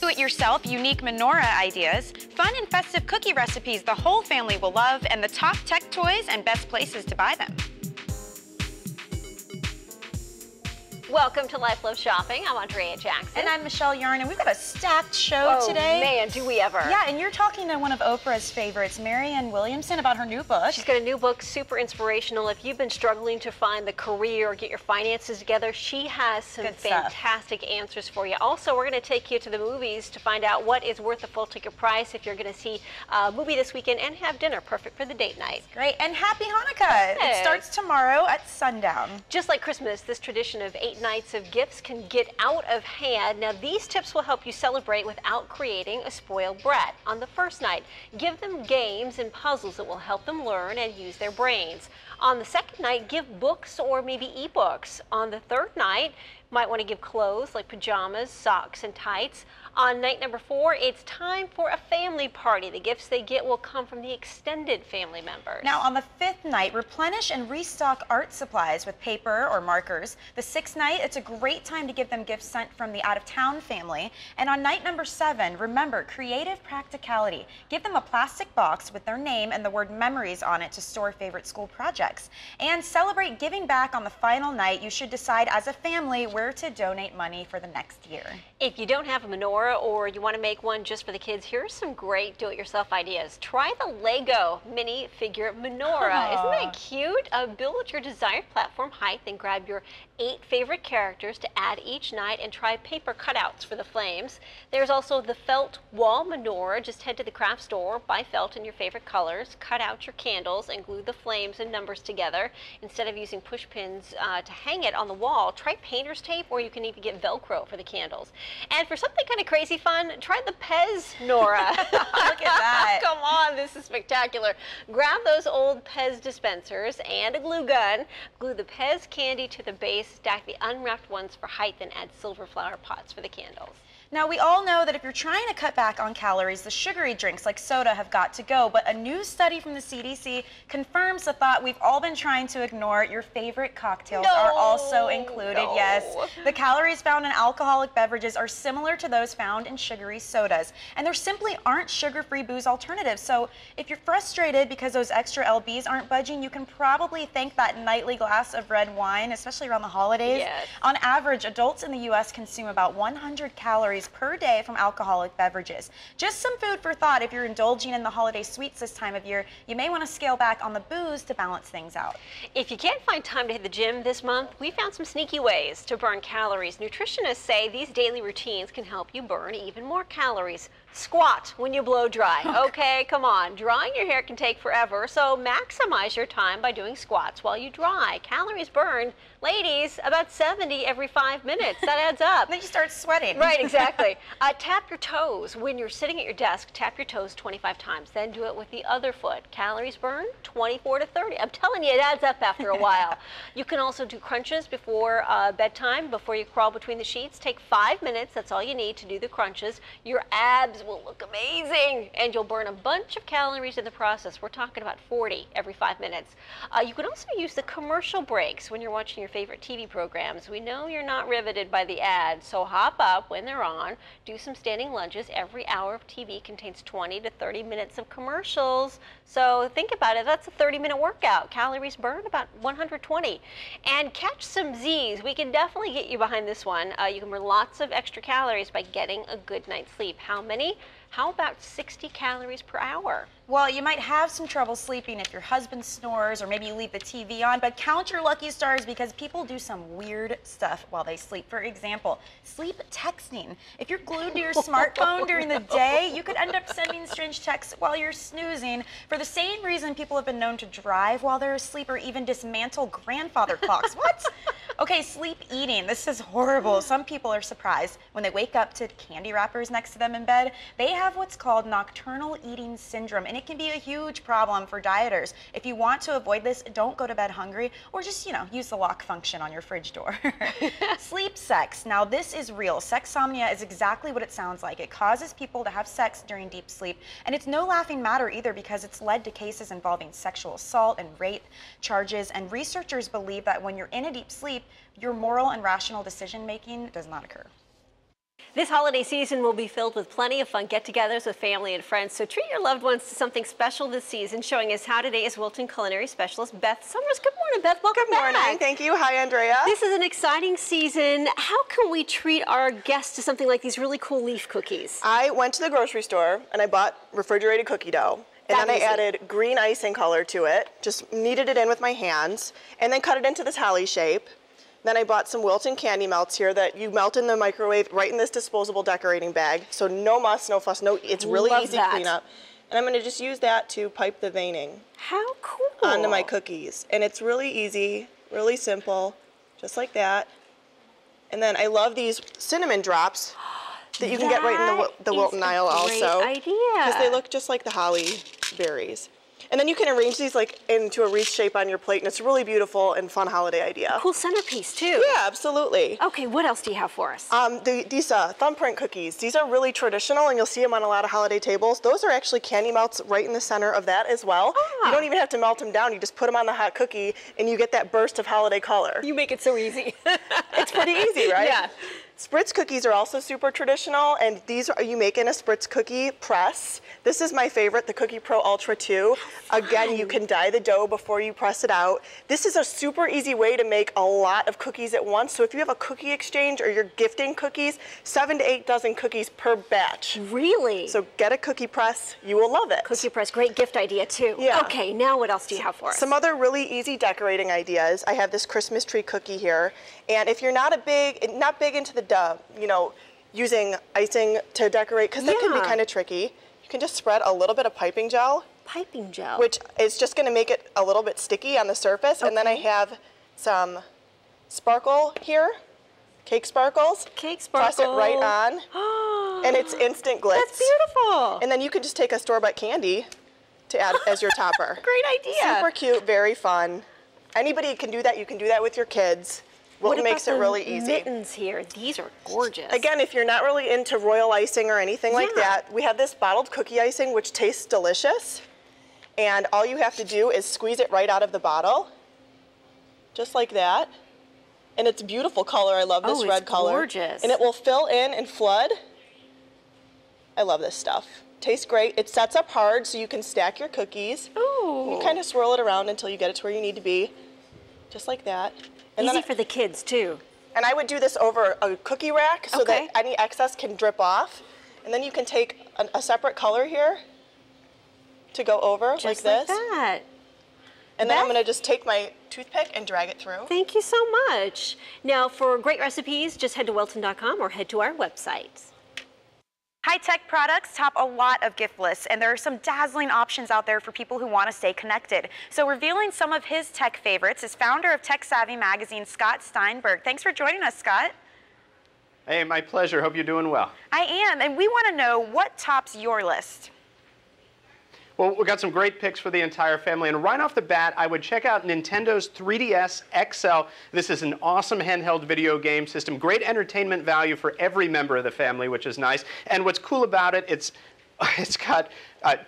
do-it-yourself unique menorah ideas, fun and festive cookie recipes the whole family will love, and the top tech toys and best places to buy them. Welcome to Life Love Shopping. I'm Andrea Jackson. And I'm Michelle Yarn, and we've got a stacked show today. Oh man, do we ever. Yeah, and you're talking to one of Oprah's favorites, Marianne Williamson, about her new book. She's got a new book, super inspirational. If you've been struggling to find the career or get your finances together, she has some fantastic answers for you. Also, we're going to take you to the movies to find out what is worth the full ticket price if you're going to see a movie this weekend and have dinner, perfect for the date night. Great, and happy Hanukkah. It starts tomorrow at sundown. Just like Christmas, this tradition of 8 nights of gifts can get out of hand. Now, these tips will help you celebrate without creating a spoiled brat. On the first night, give them games and puzzles that will help them learn and use their brains. On the second night, give books or maybe ebooks. On the third night, you might want to give clothes like pajamas, socks, and tights. On night number 4, it's time for a family party. The gifts they get will come from the extended family members. Now, on the 5th night, replenish and restock art supplies with paper or markers. The 6th night, it's a great time to give them gifts sent from the out-of-town family. And on night number 7, remember, creative practicality. Give them a plastic box with their name and the word memories on it to store favorite school projects. And celebrate giving back on the final night. You should decide as a family where to donate money for the next year. If you don't have a menorah or you want to make one just for the kids, here's some great do-it-yourself ideas. Try the Lego mini figure menorah. Isn't that cute? Build your desired platform height, then grab your 8 favorite characters to add each night and try paper cutouts for the flames. There's also the felt wall menorah. Just head to the craft store, buy felt in your favorite colors, cut out your candles, and glue the flames and numbers together. Instead of using push pins to hang it on the wall, try painter's tape, or you can even get Velcro for the candles. And for something kind of crazy fun, try the Pez Nora. Look at that. Come on, this is spectacular. Grab those old Pez dispensers and a glue gun. Glue the Pez candy to the base, stack the unwrapped ones for height, then add silver flower pots for the candles. Now, we all know that if you're trying to cut back on calories, the sugary drinks like soda have got to go. But a new study from the CDC confirms the thought we've all been trying to ignore. Your favorite cocktails are also included. Yes, the calories found in alcoholic beverages are similar to those found in sugary sodas. And there simply aren't sugar-free booze alternatives. So if you're frustrated because those extra LBs aren't budging, you can probably thank that nightly glass of red wine, especially around the holidays. Yes. On average, adults in the U.S. consume about 100 calories per day from alcoholic beverages. Just some food for thought. If you're indulging in the holiday sweets this time of year, you may want to scale back on the booze to balance things out. If you can't find time to hit the gym this month, we found some sneaky ways to burn calories. Nutritionists say these daily routines can help you burn even more calories. Squat when you blow dry. Okay, come on. Drying your hair can take forever, so maximize your time by doing squats while you dry. Calories burned, ladies, about 70 every 5 minutes. That adds up. Then you start sweating. Right, exactly. Tap your toes. When you're sitting at your desk, tap your toes 25 times. Then do it with the other foot. Calories burned, 24 to 30. I'm telling you, it adds up after a while. You can also do crunches before bedtime, before you crawl between the sheets. Take 5 minutes. That's all you need to do the crunches. Your abs will look amazing, and you'll burn a bunch of calories in the process. We're talking about 40 every 5 minutes. You can also use the commercial breaks when you're watching your favorite TV programs. We know you're not riveted by the ads, so hop up when they're on. Do some standing lunges. Every hour of TV contains 20 to 30 minutes of commercials. So think about it. That's a 30-minute workout. Calories burned about 120. And catch some Z's. We can definitely get you behind this one. You can burn lots of extra calories by getting a good night's sleep. How many? How about 60 calories per hour? Well, you might have some trouble sleeping if your husband snores or maybe you leave the TV on, but count your lucky stars because people do some weird stuff while they sleep. For example, sleep texting. If you're glued to your smartphone during the day, you could end up sending strange texts while you're snoozing. For the same reason, people have been known to drive while they're asleep or even dismantle grandfather clocks. What? Okay, sleep eating. This is horrible. Some people are surprised when they wake up to candy wrappers next to them in bed. They have what's called nocturnal eating syndrome, and it can be a huge problem for dieters. If you want to avoid this, don't go to bed hungry or just, use the lock function on your fridge door. Sleep sex. Now, this is real. Sexsomnia is exactly what it sounds like. It causes people to have sex during deep sleep, and it's no laughing matter either because it's led to cases involving sexual assault and rape charges, and researchers believe that when you're in a deep sleep, your moral and rational decision-making does not occur. This holiday season will be filled with plenty of fun get-togethers with family and friends, so treat your loved ones to something special this season. Showing us how today is Wilton culinary specialist Beth Summers. Good morning, Beth. Welcome back. Good morning. Thank you. Hi, Andrea. This is an exciting season. How can we treat our guests to something like these really cool leaf cookies? I went to the grocery store and I bought refrigerated cookie dough. And then I added green icing color to it, just kneaded it in with my hands, and then cut it into this holly shape. Then I bought some Wilton candy melts here that you melt in the microwave right in this disposable decorating bag. So no muss, no fuss, it's really easy cleanup. And I'm gonna just use that to pipe the veining. How cool. Onto my cookies. And it's really easy, really simple, just like that. And then I love these cinnamon drops that you can get right in the Wilton aisle also. Great idea. Because they look just like the holly berries. And then you can arrange these like into a wreath shape on your plate, and it's a really beautiful and fun holiday idea. Cool centerpiece too. Yeah, absolutely. Okay, what else do you have for us? These thumbprint cookies. These are really traditional, and you'll see them on a lot of holiday tables. Those are actually candy melts right in the center of that as well. You don't even have to melt them down. You just put them on the hot cookie, and you get that burst of holiday color. You make it so easy. It's pretty easy, right? Yeah. Spritz cookies are also super traditional, and these are you make in a Spritz cookie press. This is my favorite, the Cookie Pro Ultra 2. Again, you can dye the dough before you press it out. This is a super easy way to make a lot of cookies at once. So if you have a cookie exchange or you're gifting cookies, 7 to 8 dozen cookies per batch. Really? So get a cookie press, you will love it. Cookie press, great gift idea too. Yeah. Okay, now what else do you have for us? Some other really easy decorating ideas. I have this Christmas tree cookie here, and if you're not big into the using icing to decorate, because that can be kind of tricky, you can just spread a little bit of piping gel. Piping gel. Which is just going to make it a little bit sticky on the surface. Okay. And then I have some sparkle here, cake sparkles. Cake sparkles. Press it right on, and it's instant glitz. That's beautiful. And then you can just take a store-bought candy to add as your topper. Great idea. Super cute, very fun. Anybody can do that. You can do that with your kids. What makes it really easy. Mittens here? These are gorgeous. Again, if you're not really into royal icing or anything like that, we have this bottled cookie icing, which tastes delicious. And all you have to do is squeeze it right out of the bottle, just like that. And it's a beautiful color. I love this red color. Gorgeous. And it will fill in and flood. I love this stuff. Tastes great. It sets up hard so you can stack your cookies. Ooh. You kind of swirl it around until you get it to where you need to be, just like that. And easy for the kids too. And I would do this over a cookie rack so that any excess can drip off. And then you can take a separate color here to go over Just like this. Like that. And then I'm going to just take my toothpick and drag it through. Thank you so much. Now, for great recipes, just head to wilton.com or head to our website. High-tech products top a lot of gift lists, and there are some dazzling options out there for people who want to stay connected. So revealing some of his tech favorites is founder of Tech Savvy magazine, Scott Steinberg. Thanks for joining us, Scott. Hey, my pleasure. Hope you're doing well. I am, and we want to know what tops your list. Well, we've got some great picks for the entire family, and right off the bat, I would check out Nintendo's 3DS XL. This is an awesome handheld video game system, great entertainment value for every member of the family, which is nice. And what's cool about it, it's got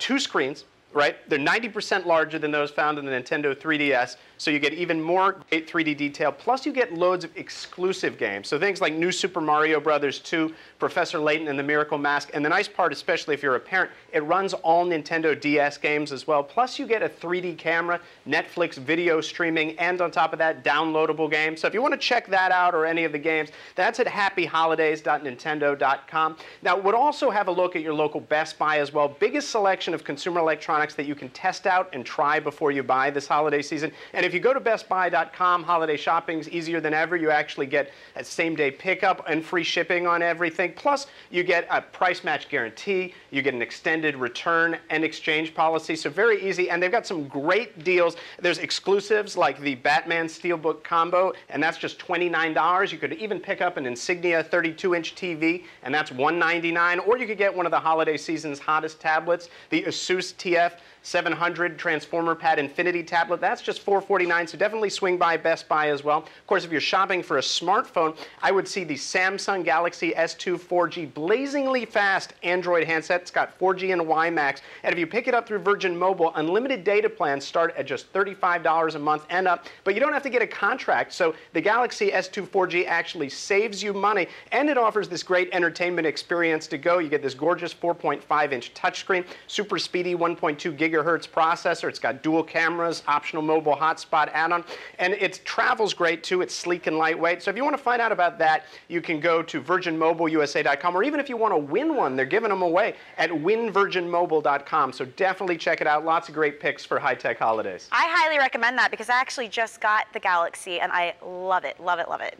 2 screens, right? They're 90% larger than those found in the Nintendo 3DS, so you get even more great 3D detail, plus you get loads of exclusive games. So things like New Super Mario Bros. 2, Professor Layton and the Miracle Mask, and the nice part, especially if you're a parent, it runs all Nintendo DS games as well, plus you get a 3D camera, Netflix video streaming, and on top of that, downloadable games. So if you want to check that out or any of the games, that's at happyholidays.nintendo.com. Now, we'll also have a look at your local Best Buy as well. Biggest selection of consumer electronics that you can test out and try before you buy this holiday season. And if you go to bestbuy.com, holiday shopping's easier than ever. You actually get a same-day pickup and free shipping on everything. Plus, you get a price match guarantee. You get an extended return and exchange policy. So very easy. And they've got some great deals. There's exclusives like the Batman Steelbook combo, and that's just $29. You could even pick up an Insignia 32-inch TV, and that's $199. Or you could get one of the holiday season's hottest tablets, the Asus TF F700 Transformer Pad Infinity tablet. That's just $449, so definitely swing by Best Buy as well. Of course, if you're shopping for a smartphone, I would see the Samsung Galaxy S2 4G blazingly fast Android handset. It's got 4G and WiMAX. And if you pick it up through Virgin Mobile, unlimited data plans start at just $35 a month and up, but you don't have to get a contract. So the Galaxy S2 4G actually saves you money, and it offers this great entertainment experience to go. You get this gorgeous 4.5-inch touchscreen, super speedy 1.2 gigahertz processor. It's got dual cameras, optional mobile hotspot add-on, and it travels great too. It's sleek and lightweight. So if you want to find out about that, you can go to virginmobileusa.com, or even if you want to win one, they're giving them away at winvirginmobile.com. So definitely check it out. Lots of great picks for high-tech holidays. I highly recommend that because I actually just got the Galaxy and I love it, love it, love it.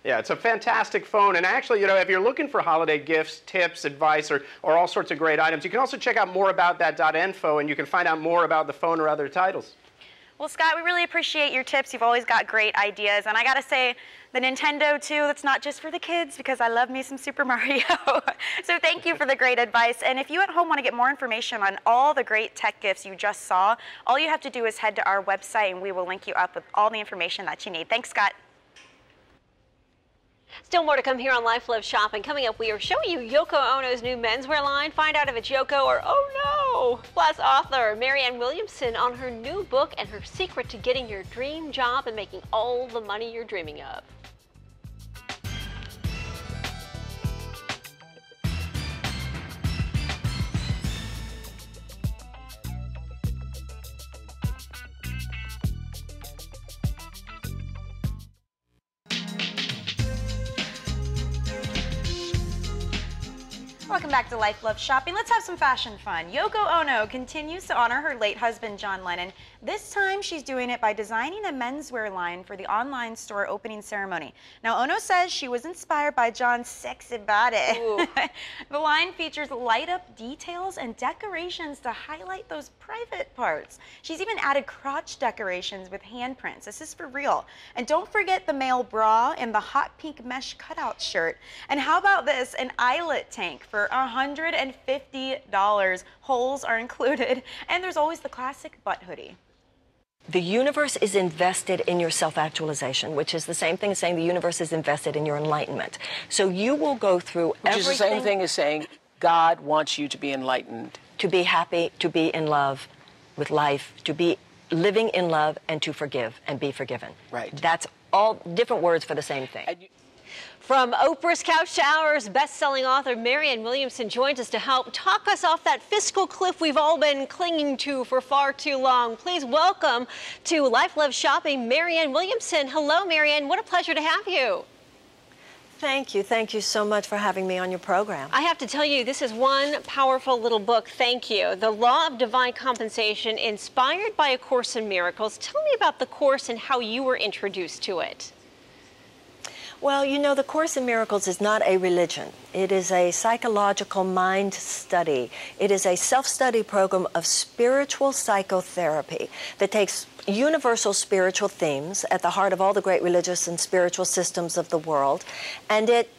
Yeah, it's a fantastic phone. And actually, you know, if you're looking for holiday gifts, tips, advice, or all sorts of great items, you can also check out more about that .info, and you can find out more about the phone or other titles. Well, Scott, we really appreciate your tips. You've always got great ideas. And I got to say, the Nintendo, too, that's not just for the kids because I love me some Super Mario. So thank you for the great advice. And if you at home want to get more information on all the great tech gifts you just saw, all you have to do is head to our website, and we will link you up with all the information that you need. Thanks, Scott. Still more to come here on Life Love Shopping. Coming up, we are showing you Yoko Ono's new menswear line. Find out if it's Yoko or oh no! Plus, author Marianne Williamson on her new book and her secret to getting your dream job and making all the money you're dreaming of. Welcome back to Life Love Shopping. Let's have some fashion fun. Yoko Ono continues to honor her late husband, John Lennon. This time, she's doing it by designing a menswear line for the online store opening ceremony. Now, Ono says she was inspired by John's sexy body. The line features light-up details and decorations to highlight those private parts. She's even added crotch decorations with handprints. This is for real. And don't forget the male bra and the hot pink mesh cutout shirt. And how about this? An eyelet tank for $150. Holes are included. And there's always the classic butt hoodie. The universe is invested in your self-actualization, which is the same thing as saying the universe is invested in your enlightenment. So you will go through everything. Which is the same thing as saying God wants you to be enlightened. To be happy, to be in love with life, to be living in love, and to forgive and be forgiven. Right. That's all different words for the same thing. From Oprah's Couch to Ours, best-selling author Marianne Williamson joins us to help talk us off that fiscal cliff we've all been clinging to for far too long. Please welcome to Life Love Shopping, Marianne Williamson. Hello, Marianne. What a pleasure to have you. Thank you. Thank you so much for having me on your program. I have to tell you, this is one powerful little book. Thank you. The Law of Divine Compensation, inspired by A Course in Miracles. Tell me about the course and how you were introduced to it. Well, you know, the Course in Miracles is not a religion. It is a psychological mind study. It is a self-study program of spiritual psychotherapy that takes universal spiritual themes at the heart of all the great religious and spiritual systems of the world, and it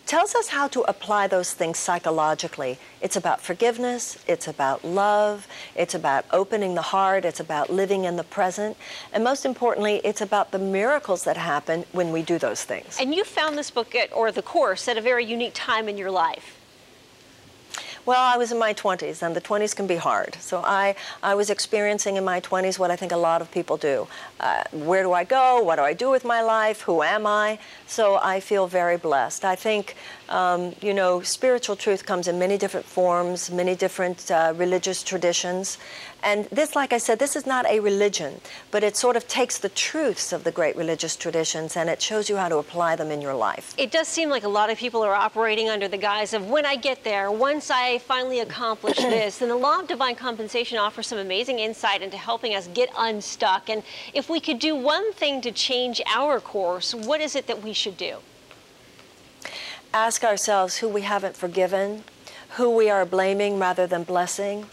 tells us how to apply those things psychologically. It's about forgiveness, it's about love, it's about opening the heart, it's about living in the present, and most importantly, it's about the miracles that happen when we do those things. And you found this book or the course at a very unique time in your life. Well, I was in my 20s, and the 20s can be hard. So I was experiencing in my 20s what I think a lot of people do. Where do I go? What do I do with my life? Who am I? So I feel very blessed. I think, you know, spiritual truth comes in many different forms, many different religious traditions. And this, like I said, this is not a religion, but it sort of takes the truths of the great religious traditions and it shows you how to apply them in your life. It does seem like a lot of people are operating under the guise of when I get there, once I finally accomplish this. And the Law of Divine Compensation offers some amazing insight into helping us get unstuck. And if we could do one thing to change our course, what is it that we should do? Ask ourselves who we haven't forgiven, who we are blaming rather than blessing,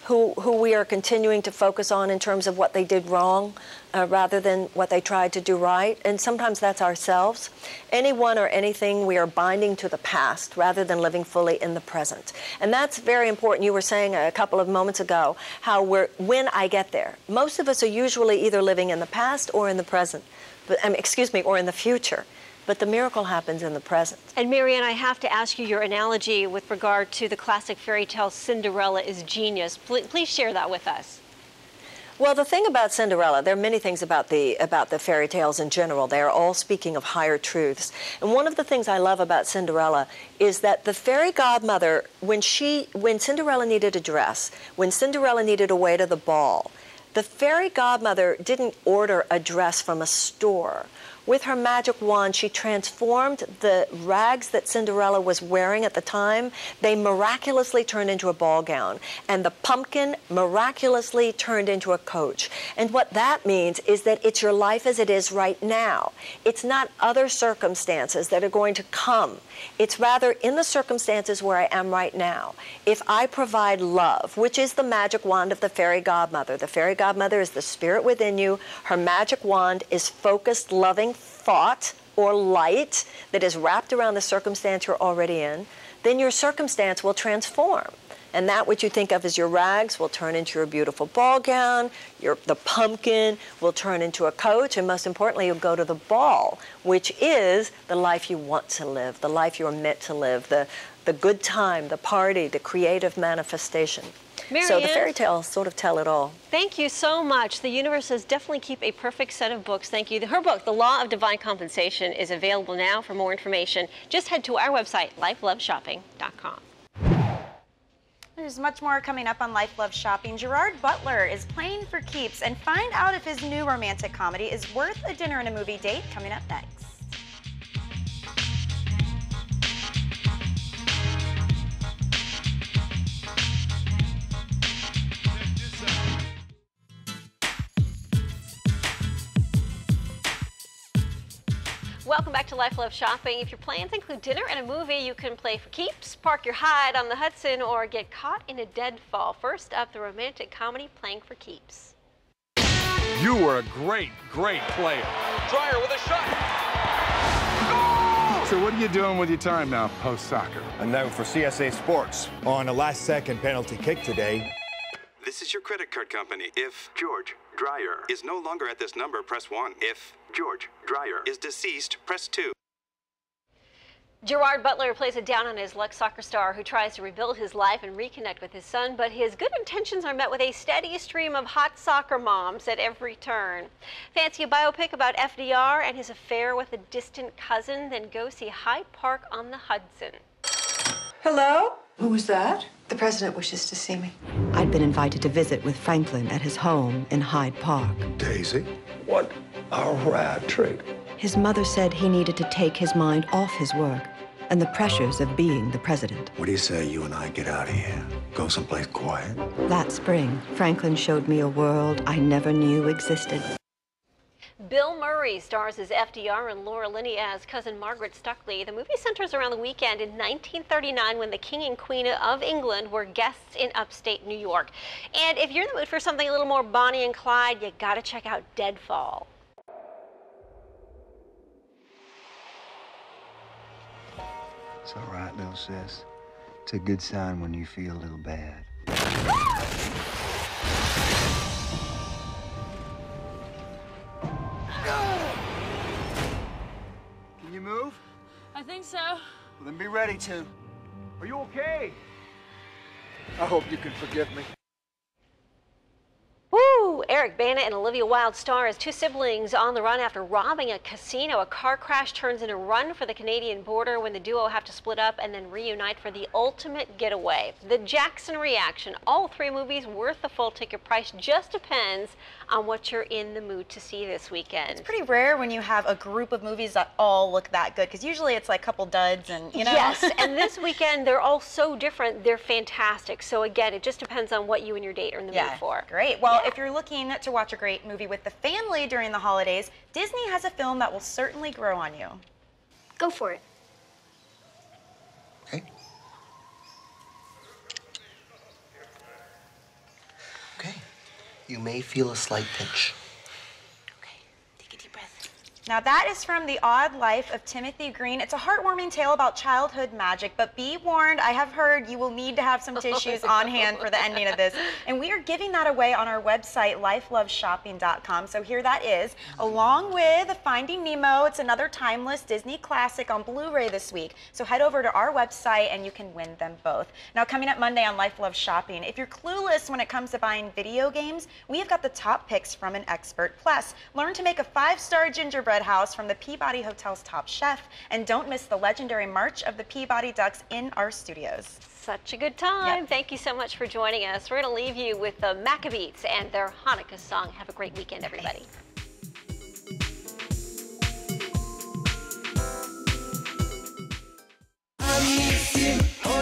who we are continuing to focus on in terms of what they did wrong rather than what they tried to do right. And sometimes that's ourselves. Anyone or anything we are binding to the past rather than living fully in the present. And that's very important. You were saying a couple of moments ago how when I get there. Most of us are usually either living in the past or in the present, or in the future. But the miracle happens in the present. And Marianne, I have to ask you your analogy with regard to the classic fairy tale Cinderella is genius. Please share that with us. Well, the thing about Cinderella, there are many things about the fairy tales in general. They are all speaking of higher truths. And one of the things I love about Cinderella is that the fairy godmother, when Cinderella needed a dress, when Cinderella needed a way to the ball, the fairy godmother didn't order a dress from a store. With her magic wand, she transformed the rags that Cinderella was wearing at the time. They miraculously turned into a ball gown, and the pumpkin miraculously turned into a coach. And what that means is that it's your life as it is right now. It's not other circumstances that are going to come. It's rather in the circumstances where I am right now. If I provide love, which is the magic wand of the fairy godmother. The fairy godmother is the spirit within you. Her magic wand is focused, loving thought or light that is wrapped around the circumstance you're already in. Then your circumstance will transform. And that which you think of as your rags will turn into your beautiful ball gown, the pumpkin will turn into a coach, and most importantly, you'll go to the ball, which is the life you want to live, the life you're meant to live, the good time, the party, the creative manifestation. Marianne, so the fairy tales sort of tell it all. Thank you so much. The universe does definitely keep a perfect set of books. Thank you. Her book, The Law of Divine Compensation, is available now. For more information, just head to our website, lifeloveshopping.com. There's much more coming up on Life Love Shopping. Gerard Butler is playing for keeps, and find out if his new romantic comedy is worth a dinner and a movie date coming up next. Welcome back to Life Love Shopping. If your plans include dinner and a movie, you can play for keeps, park your hide on the Hudson, or get caught in a deadfall. First up, the romantic comedy Playing for Keeps. You were a great, great player. Dreyer with a shot. So what are you doing with your time now, post-soccer? And now for CSA Sports. On a last-second penalty kick today. This is your credit card company. If George Dreyer is no longer at this number, press 1. If George Dreyer is deceased, press 2. Gerard Butler plays a down-on-his-luck soccer star who tries to rebuild his life and reconnect with his son, but his good intentions are met with a steady stream of hot soccer moms at every turn. Fancy a biopic about FDR and his affair with a distant cousin? Then go see Hyde Park on the Hudson. Hello? Who was that? The president wishes to see me. I'd been invited to visit with Franklin at his home in Hyde Park. Daisy, what a rad treat. His mother said he needed to take his mind off his work and the pressures of being the president. What do you say you and I get out of here? Go someplace quiet? That spring, Franklin showed me a world I never knew existed. Bill Murray stars as FDR and Laura Linney as cousin Margaret Stuckley. The movie centers around the weekend in 1939 when the King and Queen of England were guests in upstate New York. And if you're in the mood for something a little more Bonnie and Clyde, you gotta check out Deadfall. It's all right, little sis. It's a good sign when you feel a little bad. Can you move? I think so. Well, then be ready to. Are you okay? I hope you can forgive me. Woo! Eric Bana and Olivia Wilde star as two siblings on the run after robbing a casino. A car crash turns into a run for the Canadian border when the duo have to split up and then reunite for the ultimate getaway. The Jackson Reaction. All three movies worth the full ticket price. Just depends on what you're in the mood to see this weekend. It's pretty rare when you have a group of movies that all look that good, because usually it's like a couple duds and, you know. Yes, and this weekend they're all so different. They're fantastic. So again, it just depends on what you and your date are in the mood for. Great. Well, if you're looking to watch a great movie with the family during the holidays, Disney has a film that will certainly grow on you. Go for it. Okay. you may feel a slight pinch. Now that is from The Odd Life of Timothy Green. It's a heartwarming tale about childhood magic, but be warned, I have heard you will need to have some tissues on hand for the ending of this. And we are giving that away on our website, lifeloveshopping.com. So here that is, along with Finding Nemo. It's another timeless Disney classic on Blu-ray this week. So head over to our website and you can win them both. Now coming up Monday on Life Loves Shopping, if you're clueless when it comes to buying video games, we have got the top picks from an expert. Plus, learn to make a 5-star gingerbread house from the Peabody Hotel's top chef, and don't miss the legendary March of the Peabody Ducks in our studios. Such a good time. Yep. Thank you so much for joining us. We're going to leave you with the Maccabees and their Hanukkah song. Have a great weekend, everybody. I miss you.